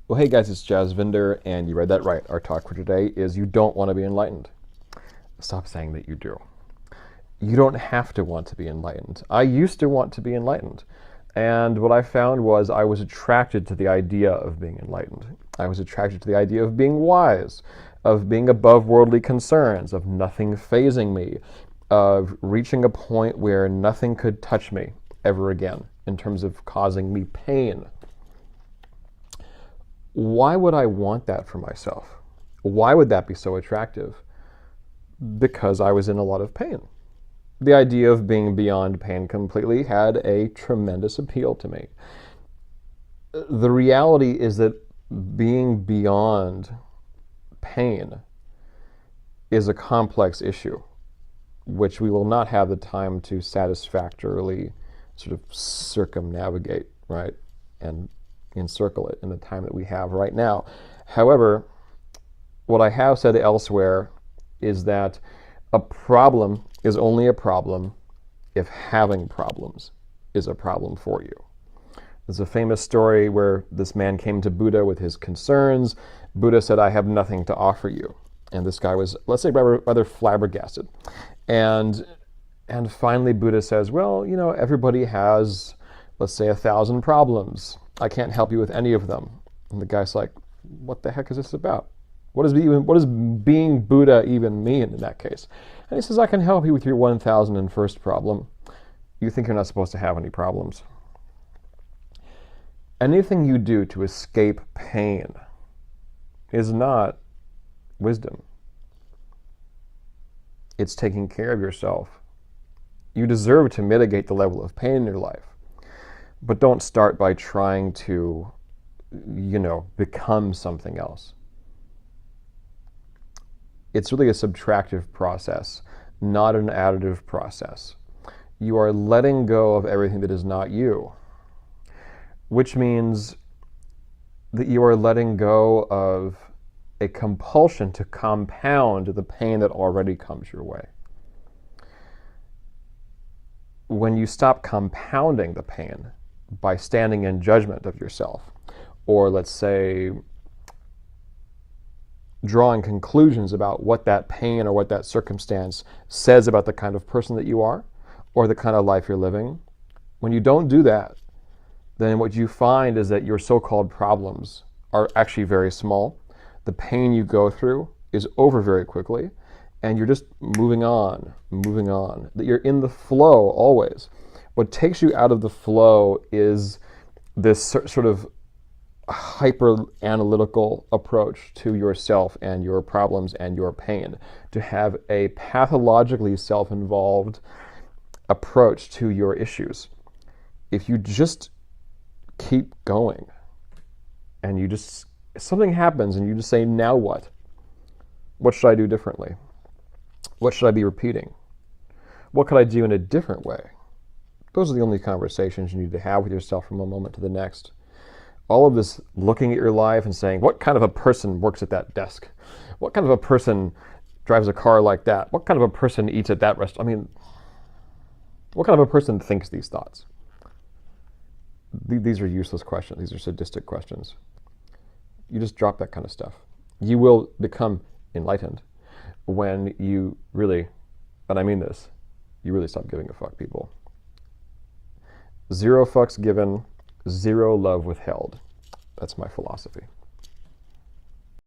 Well, hey guys, it's Jasvinder, and you read that right. Our talk for today is you don't want to be enlightened. Stop saying that you do. You don't have to want to be enlightened. I used to want to be enlightened. And what I found was I was attracted to the idea of being enlightened. I was attracted to the idea of being wise, of being above worldly concerns, of nothing fazing me, of reaching a point where nothing could touch me ever again in terms of causing me pain. Why would I want that for myself? Why would that be so attractive? Because I was in a lot of pain. The idea of being beyond pain completely had a tremendous appeal to me. The reality is that being beyond pain is a complex issue, which we will not have the time to satisfactorily sort of circumnavigate, right? And encircle it in the time that we have right now. However, what I have said elsewhere is that a problem is only a problem if having problems is a problem for you. There's a famous story where this man came to Buddha with his concerns. Buddha said, "I have nothing to offer you." And this guy was, let's say, rather flabbergasted. And finally Buddha says, well, you know, everybody has, let's say, 1,000 problems. I can't help you with any of them. And the guy's like, what the heck is this about? What does being Buddha even mean in that case? And he says, I can help you with your 1,001st problem. You think you're not supposed to have any problems. Anything you do to escape pain is not wisdom. It's taking care of yourself. You deserve to mitigate the level of pain in your life. But don't start by trying to, become something else. It's really a subtractive process, not an additive process. You are letting go of everything that is not you, which means that you are letting go of a compulsion to compound the pain that already comes your way. When you stop compounding the pain by standing in judgment of yourself, or let's say drawing conclusions about what that pain or what that circumstance says about the kind of person that you are or the kind of life you're living, when you don't do that, then what you find is that your so-called problems are actually very small. The pain you go through is over very quickly, and you're just moving on, that you're in the flow always. What takes you out of the flow is this sort of hyper-analytical approach to yourself and your problems and your pain, to have a pathologically self-involved approach to your issues. If you just keep going and something happens and you just say, now what? What should I do differently? What should I be repeating? What could I do in a different way? Those are the only conversations you need to have with yourself from one moment to the next. All of this looking at your life and saying, what kind of a person works at that desk? What kind of a person drives a car like that? What kind of a person eats at that restaurant? I mean, what kind of a person thinks these thoughts? These are useless questions. These are sadistic questions. You just drop that kind of stuff. You will become enlightened when you really, and I mean this, you really stop giving a fuck, people. 0 fucks given, 0 love withheld. That's my philosophy.